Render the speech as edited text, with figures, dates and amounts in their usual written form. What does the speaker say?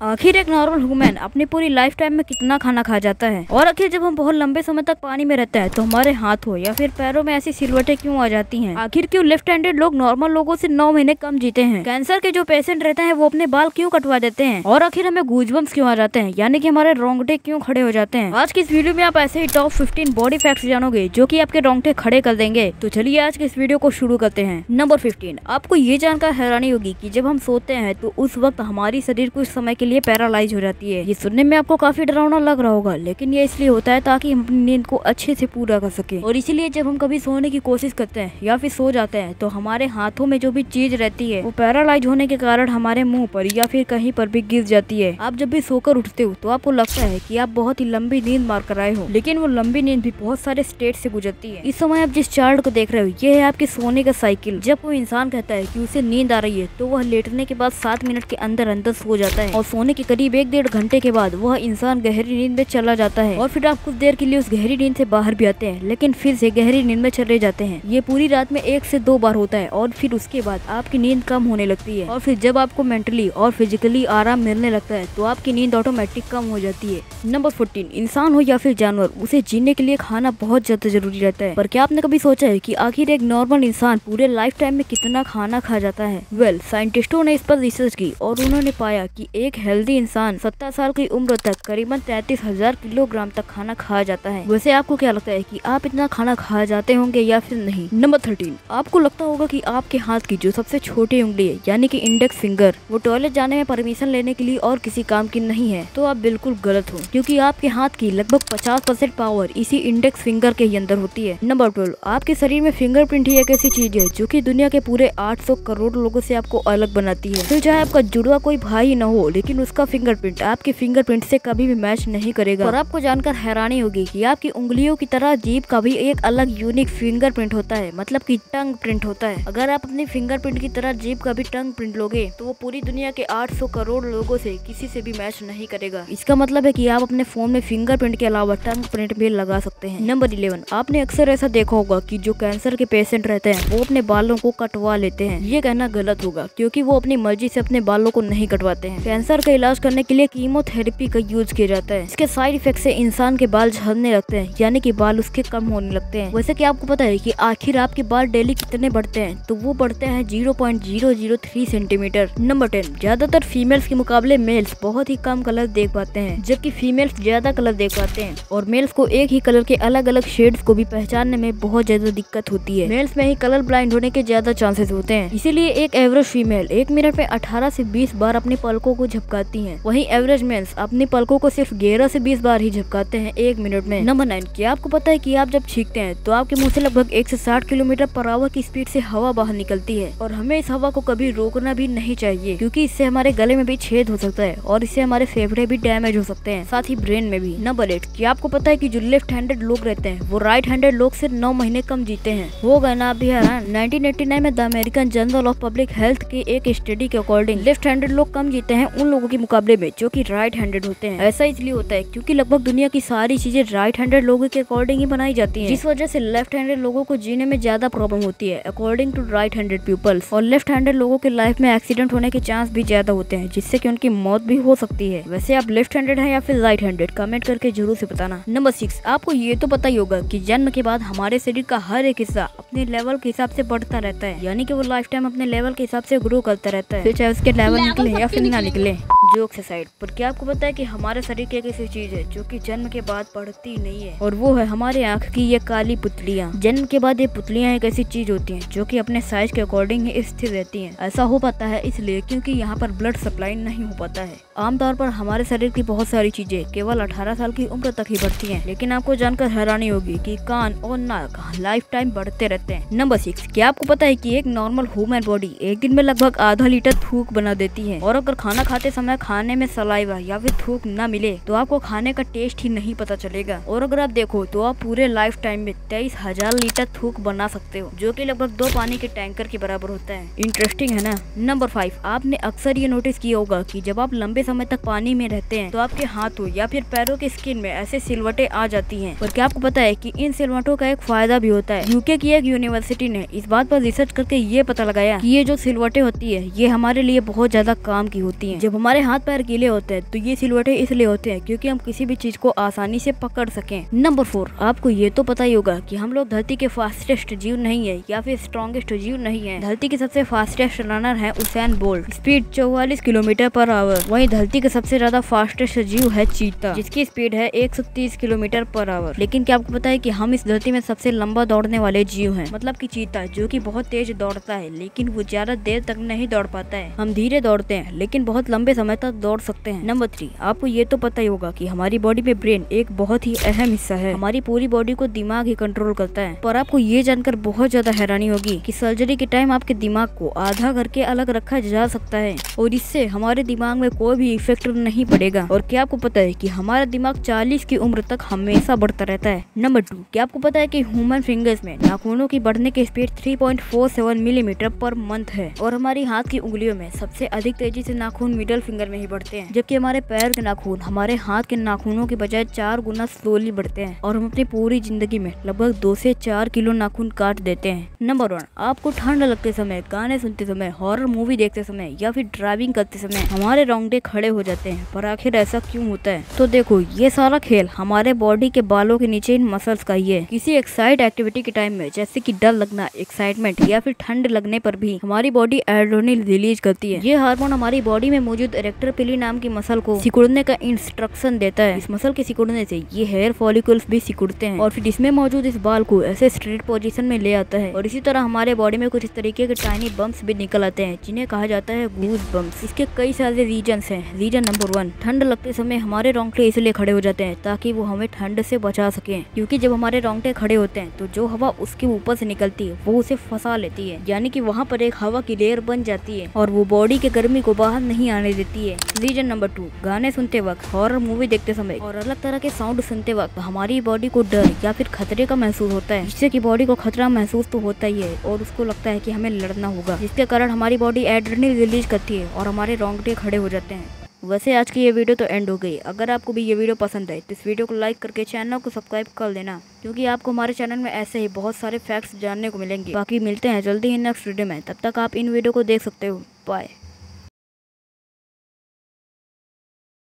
आखिर एक normal human अपनी पूरी लाइफ टाइम में कितना खाना खा जाता है, और आखिर जब हम बहुत लंबे समय तक पानी में रहते हैं तो हमारे हाथों या फिर पैरों में ऐसी सिलवटें क्यों आ जाती हैं? आखिर क्यों लेफ्ट हैंडेड लोग नॉर्मल लोगों से 9 महीने कम जीते हैं? कैंसर के जो पेशेंट रहते हैं वो अपने बाल क्यों कटवा देते हैं? और आखिर हमें गूजबम्स क्यों आ जाते हैं, यानी कि हमारे रोंगटे क्यों खड़े हो जाते हैं? आज की इस वीडियो में आप ऐसे ही टॉप 15 बॉडी फैक्ट्स जानोगे जो कि आपके रोंगटे खड़े कर देंगे। तो चलिए आज के इस वीडियो को शुरू करते हैं। नंबर 15, आपको ये जानकर हैरानी होगी कि जब हम सोते हैं तो उस वक्त हमारी शरीर कुछ समय के लिए पैरालाइज हो जाती है। ये सुनने में आपको काफी डरावना लग रहा होगा, लेकिन ये इसलिए होता है ताकि हम अपनी नींद को अच्छे से पूरा कर सके। और इसीलिए जब हम कभी सोने की कोशिश करते हैं या फिर सो जाते हैं तो हमारे हाथों में जो भी चीज रहती है वो पैरालाइज होने के कारण हमारे मुंह पर या फिर कहीं पर भी गिर जाती है। आप जब भी सोकर उठते हो तो आपको लगता है कि आप बहुत ही लंबी नींद मार कर आए हो, लेकिन वो लंबी नींद भी बहुत सारे स्टेट से गुजरती है। इस समय आप जिस चार्ट को देख रहे हो ये है आपके सोने का साइकिल। जब कोई इंसान कहता है कि उसे नींद आ रही है तो वह लेटने के बाद 7 मिनट के अंदर अंदर सो जाता है, और सोने के करीब 1-1.5 घंटे के बाद वह इंसान गहरी नींद में चला जाता है। और फिर आप कुछ देर के लिए उस गहरी नींद से बाहर भी आते हैं, लेकिन फिर से गहरी नींद में चले जाते हैं। ये पूरी रात में 1 से 2 बार होता है, और फिर उसके बाद आपकी नींद कम होने लगती है। और फिर जब आपको मेंटली और फिजिकली आराम मिलने लगता है तो आपकी नींद ऑटोमेटिक कम हो जाती है। नंबर 14, इंसान हो या फिर जानवर, उसे जीने के लिए खाना बहुत ज्यादा जरूरी रहता है। पर क्या आपने कभी सोचा है कि आखिर एक नॉर्मल इंसान पूरे लाइफ टाइम में कितना खाना खा जाता है? साइंटिस्टों ने इस पर रिसर्च की और उन्होंने पाया कि एक हेल्दी इंसान 70 साल की उम्र तक करीबन 33,000 किलोग्राम तक खाना खा जाता है। वैसे आपको क्या लगता है कि आप इतना खाना खा जाते होंगे या फिर नहीं? नंबर 13, आपको लगता होगा कि आपके हाथ की जो सबसे छोटी उंगली है यानी कि इंडेक्स फिंगर, वो टॉयलेट जाने में परमिशन लेने के लिए और किसी काम की नहीं है। तो आप बिल्कुल गलत हो, क्योंकि आपके हाथ की लगभग 50% पावर इसी इंडेक्स फिंगर के अंदर होती है। नंबर 12, आपके शरीर में फिंगरप्रिंट ही एक ऐसी चीज है जो कि दुनिया के पूरे 800 करोड़ लोगों से आपको अलग बनाती है। तो चाहे आपका जुड़वा कोई भाई न हो, लेकिन उसका फिंगरप्रिंट आपके फिंगरप्रिंट से कभी भी मैच नहीं करेगा। और आपको जानकर हैरानी होगी कि आपकी उंगलियों की तरह जीभ का भी एक अलग यूनिक फिंगरप्रिंट होता है, मतलब कि टंग प्रिंट होता है। अगर आप अपने फिंगरप्रिंट की तरह जीभ का भी टंग प्रिंट लोगे तो वो पूरी दुनिया के 800 करोड़ लोगों से किसी से भी मैच नहीं करेगा। इसका मतलब है कि आप अपने फोन में फिंगरप्रिंट के अलावा टंग प्रिंट भी लगा सकते हैं। नंबर 11, आपने अक्सर ऐसा देखा होगा कि जो कैंसर के पेशेंट रहते हैं वो अपने बालों को कटवा लेते हैं। ये कहना गलत होगा, क्योंकि वो अपनी मर्जी से अपने बालों को नहीं कटवाते हैं। कैंसर का इलाज करने के लिए कीमोथेरेपी का यूज किया जाता है। इसके साइड इफेक्ट से इंसान के बाल झड़ने लगते हैं, यानी कि बाल उसके कम होने लगते हैं। वैसे कि आपको पता है कि आखिर आपके बाल डेली कितने बढ़ते हैं? तो वो बढ़ते हैं 0.003 सेंटीमीटर। नंबर 10, ज्यादातर फीमेल्स के मुकाबले मेल्स बहुत ही कम कलर देख पाते हैं, जबकि फीमेल्स ज्यादा कलर देख पाते हैं। और मेल्स को एक ही कलर के अलग अलग शेड्स को भी पहचानने में बहुत ज्यादा दिक्कत होती है। मेल्स में ही कलर ब्लाइंड होने के ज्यादा चांसेस होते हैं। इसीलिए एक एवरेज फीमेल 1 मिनट में 18 से 20 बार अपने पलकों को झपकाती हैं। वहीं एवरेज मेल्स अपनी पलकों को सिर्फ 11 से 20 बार ही झपकाते हैं 1 मिनट में। नंबर 9, क्या आपको पता है कि आप जब छींकते हैं तो आपके मुंह से लगभग 1 से 60 किलोमीटर पर आवर की स्पीड से हवा बाहर निकलती है, और हमें इस हवा को कभी रोकना भी नहीं चाहिए, क्योंकि इससे हमारे गले में भी छेद हो सकता है और इससे हमारे फेफड़े भी डैमेज हो सकते हैं, साथ ही ब्रेन में भी। नंबर 8, क्या आपको पता है कि जो लेफ्ट हैंडेड लोग रहते हैं वो राइट हैंडेड लोग से 9 महीने कम जीते हैं? हो गए ना आप भी हैरान। 1989 में the American journal of public health के एक स्टडी के अकॉर्डिंग लेफ्ट हैंडेड लोग कम जीते हैं उन लोगों के मुकाबले में जो कि राइट हैंडेड होते हैं। ऐसा इसलिए होता है क्योंकि लगभग दुनिया की सारी चीजें राइट हैंडेड लोगों के अकॉर्डिंग ही बनाई जाती हैं, जिस वजह से लेफ्ट हैंडेड लोगों को जीने में ज्यादा प्रॉब्लम होती है according to right handed peoples. और लेफ्ट हैंडेड लोगों के लाइफ में एक्सीडेंट होने के चांस भी ज्यादा होते हैं, जिससे कि उनकी मौत भी हो सकती है। वैसे आप लेफ्ट हैंडेड हैं या फिर राइट हैंडेड, कमेंट करके जरूर से बताना। नंबर 6, आपको ये तो पता ही होगा कि जन्म के बाद हमारे शरीर का हर एक हिस्सा अपने लेवल के हिसाब से बढ़ता रहता है, यानी कि वो लाइफ टाइम अपने लेवल के हिसाब से ग्रो करता रहता है, फिर चाहे उसके लेवल निकले या फिर ना निकले। जोक से साइड पर, क्या आपको पता है कि हमारे शरीर की एक ऐसी चीज है जो कि जन्म के बाद बढ़ती नहीं है, और वो है हमारे आँख की ये काली पुतलियाँ। जन्म के बाद ये पुतलियाँ एक ऐसी चीज होती हैं जो कि अपने साइज के अकॉर्डिंग ही स्थिर रहती हैं। ऐसा हो पाता है इसलिए क्योंकि यहाँ पर ब्लड सप्लाई नहीं हो पाता है। आमतौर पर हमारे शरीर की बहुत सारी चीजें केवल 18 साल की उम्र तक ही बढ़ती हैं, लेकिन आपको जानकर हैरानी होगी कि कान और नाक लाइफ टाइम बढ़ते रहते हैं। नंबर 6, क्या आपको पता है कि एक नॉर्मल ह्यूमन बॉडी एक दिन में लगभग आधा लीटर थूक बना देती है, और अगर खाना खाते समय खाने में सलाइवा या फिर थूक न मिले तो आपको खाने का टेस्ट ही नहीं पता चलेगा। और अगर आप देखो तो आप पूरे लाइफ टाइम में 23,000 लीटर थूक बना सकते हो, जो कि लगभग 2 पानी के टैंकर के बराबर होता है। इंटरेस्टिंग है ना। नंबर 5, आपने अक्सर ये नोटिस किया होगा कि जब आप लंबे समय तक पानी में रहते हैं तो आपके हाथों या फिर पैरों की स्किन में ऐसे सिलवटें आ जाती हैं। और क्या आपको पता है कि इन सिलवटों का एक फायदा भी होता है? यूके की एक यूनिवर्सिटी ने इस बात पर रिसर्च करके ये पता लगाया कि ये जो सिलवटें होती है ये हमारे लिए बहुत ज्यादा काम की होती हैं। जब हमारे हाथ पैर गीले होते हैं तो ये सिलवटें इसलिए होते हैं क्योंकि हम किसी भी चीज को आसानी से पकड़ सकें। नंबर 4, आपको ये तो पता ही होगा कि हम लोग धरती के फास्टेस्ट जीव नहीं है या फिर स्ट्रॉन्गेस्ट जीव नहीं है। धरती के सबसे फास्टेस्ट रनर है Usain bolt, speed 44 kilometre per hour. वहीं धरती के सबसे ज्यादा फास्टेस्ट जीव है चीता, जिसकी स्पीड है 130 किलोमीटर पर आवर। लेकिन क्या आपको पता है कि हम इस धरती में सबसे लंबा दौड़ने वाले जीव हैं, मतलब कि चीता, जो कि बहुत तेज दौड़ता है लेकिन वो ज्यादा देर तक नहीं दौड़ पाता है। हम धीरे दौड़ते हैं लेकिन बहुत लंबे समय तक दौड़ सकते हैं। नंबर 3, आपको ये तो पता ही होगा कि हमारी बॉडी में ब्रेन एक बहुत ही अहम हिस्सा है। हमारी पूरी बॉडी को दिमाग ही कंट्रोल करता है। पर आपको ये जानकर बहुत ज्यादा हैरानी होगी कि सर्जरी के टाइम आपके दिमाग को आधा करके अलग रखा जा सकता है और इससे हमारे दिमाग में कोई भी इफेक्ट नहीं पड़ेगा। और क्या आपको पता है कि हमारा दिमाग 40 की उम्र तक हमेशा बढ़ता रहता है। नंबर 2, क्या आपको पता है कि ह्यूमन फिंगर्स में नाखूनों की बढ़ने की स्पीड 3.47 मिलीमीटर पर मंथ है और हमारी हाथ की उंगलियों में सबसे अधिक तेजी से नाखून मिडल फिंगर में ही बढ़ते हैं, जबकि हमारे पैर के नाखून हमारे हाथ के नाखूनों के बजाय 4 गुना स्लोली बढ़ते हैं और हम अपनी पूरी जिंदगी में लगभग 2 से 4 किलो नाखून काट देते हैं। नंबर 1, आपको ठंड लगते समय, गाने सुनते समय, हॉरर मूवी देखते समय या फिर ड्राइविंग करते समय हमारे रोंगटे खड़े हो जाते हैं। पर आखिर ऐसा क्यों होता है? तो देखो, ये सारा खेल हमारे बॉडी के बालों के नीचे इन मसल्स का ही है। किसी एक्साइट एक्टिविटी के टाइम में, जैसे कि डर लगना, एक्साइटमेंट या फिर ठंड लगने पर भी हमारी बॉडी एड्रेनलिन रिलीज करती है। ये हार्मोन हमारी बॉडी में मौजूद इरेक्टर पिली नाम की मसल को सिकुड़ने का इंस्ट्रक्शन देता है। इस मसल के सिकुड़ने से ये हेयर फॉलिकल्स भी सिकुड़ते हैं और फिर इसमें मौजूद इस बाल को ऐसे स्ट्रेट पोजीशन में ले आता है। और इसी तरह हमारे बॉडी में कुछ इस तरीके के टाइनी बम्प्स भी निकल आते हैं जिन्हें कहा जाता है गूज बम्प्स। इसके कई सारे रीजन्स हैं। रीजन नंबर 1, ठंड लगते समय हमारे रोंगटे इसलिए खड़े हो जाते हैं ताकि वो हमें ठंड से बचा सके, क्योंकि जब हमारे रोंगटे खड़े होते हैं तो जो हवा उसके ऊपर से निकलती है वो उसे फंसा लेती है, यानी कि वहाँ पर एक हवा की लेयर बन जाती है और वो बॉडी के गर्मी को बाहर नहीं आने देती है। रीजन नंबर 2, गाने सुनते वक्त, हॉरर मूवी देखते समय और अलग तरह के साउंड सुनते वक्त हमारी बॉडी को डर या फिर खतरे का महसूस होता है, जिससे कि बॉडी को खतरा महसूस तो होता ही है और उसको लगता है कि हमें लड़ना होगा, जिसके कारण हमारी बॉडी एड्रेनलिन रिलीज करती है और हमारे रोंगटे खड़े हो जाते हैं। वैसे आज की ये वीडियो तो एंड हो गई। अगर आपको भी ये वीडियो पसंद आए तो इस वीडियो को लाइक करके चैनल को सब्सक्राइब कर लेना, क्योंकि आपको हमारे चैनल में ऐसे ही बहुत सारे फैक्ट्स जानने को मिलेंगे। बाकी मिलते हैं जल्दी ही नेक्स्ट वीडियो में, तब तक आप इन वीडियो को देख सकते हो। बाय।